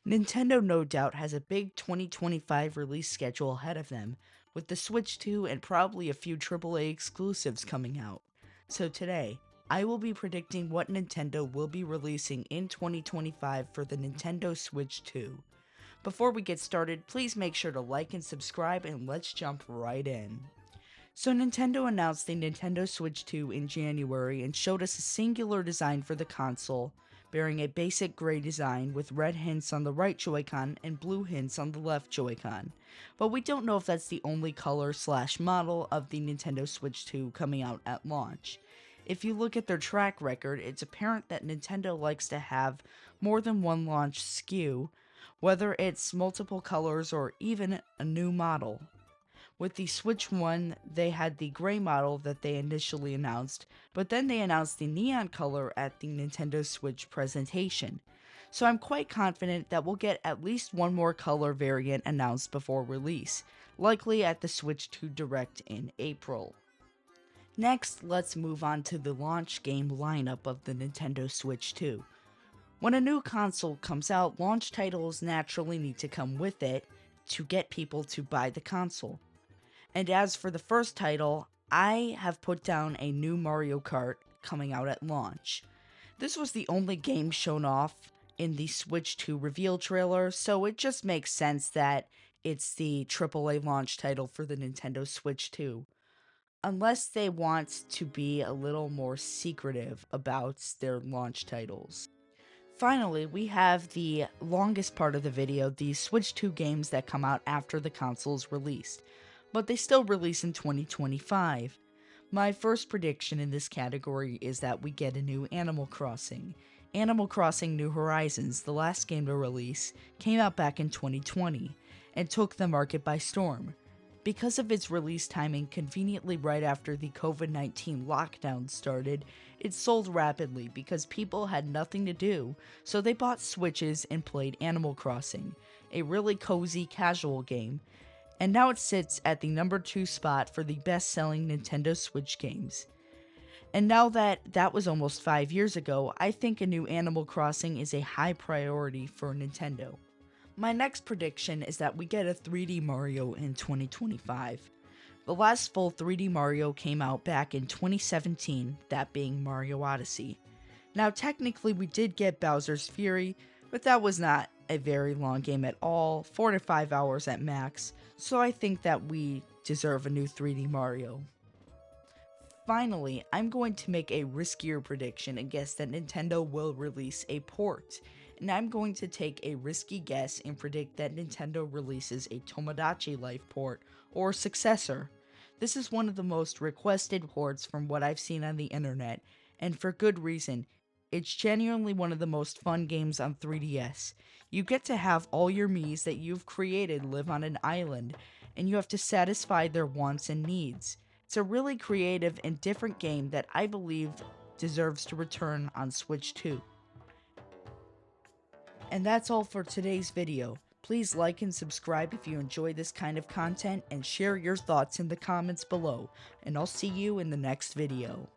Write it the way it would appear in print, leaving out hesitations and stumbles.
Nintendo no doubt has a big 2025 release schedule ahead of them, with the Switch 2 and probably a few AAA exclusives coming out. So today, I will be predicting what Nintendo will be releasing in 2025 for the Nintendo Switch 2. Before we get started, please make sure to like and subscribe, and let's jump right in. So Nintendo announced the Nintendo Switch 2 in January and showed us a singular design for the console, bearing a basic gray design with red hints on the right Joy-Con and blue hints on the left Joy-Con. But we don't know if that's the only color/model of the Nintendo Switch 2 coming out at launch. If you look at their track record, it's apparent that Nintendo likes to have more than one launch SKU, whether it's multiple colors or even a new model. With the Switch 1, they had the gray model that they initially announced, but then they announced the neon color at the Nintendo Switch presentation. So I'm quite confident that we'll get at least one more color variant announced before release, likely at the Switch 2 Direct in April. Next, let's move on to the launch game lineup of the Nintendo Switch 2. When a new console comes out, launch titles naturally need to come with it to get people to buy the console. And as for the first title, I have put down a new Mario Kart coming out at launch. This was the only game shown off in the Switch 2 reveal trailer, so it just makes sense that it's the AAA launch title for the Nintendo Switch 2. Unless they want to be a little more secretive about their launch titles. Finally, we have the longest part of the video, the Switch 2 games that come out after the console's released, but they still release in 2025. My first prediction in this category is that we get a new Animal Crossing. Animal Crossing New Horizons, the last game to release, came out back in 2020 and took the market by storm. Because of its release timing conveniently right after the COVID-19 lockdown started, it sold rapidly because people had nothing to do, so they bought Switches and played Animal Crossing, a really cozy casual game, and now it sits at the number 2 spot for the best-selling Nintendo Switch games. And now that was almost 5 years ago, I think a new Animal Crossing is a high priority for Nintendo. My next prediction is that we get a 3D Mario in 2025. The last full 3D Mario came out back in 2017, that being Mario Odyssey. Now technically we did get Bowser's Fury, but that was not a very long game at all, 4 to 5 hours at max, so I think that we deserve a new 3D Mario. Finally, I'm going to make a riskier prediction and guess that Nintendo will release a port. And I'm going to take a risky guess and predict that Nintendo releases a Tomodachi Life port or successor. This is one of the most requested ports from what I've seen on the internet, and for good reason. It's genuinely one of the most fun games on 3DS. You get to have all your Miis that you've created live on an island, and you have to satisfy their wants and needs. It's a really creative and different game that I believe deserves to return on Switch 2. And that's all for today's video. Please like and subscribe if you enjoy this kind of content, and share your thoughts in the comments below, and I'll see you in the next video.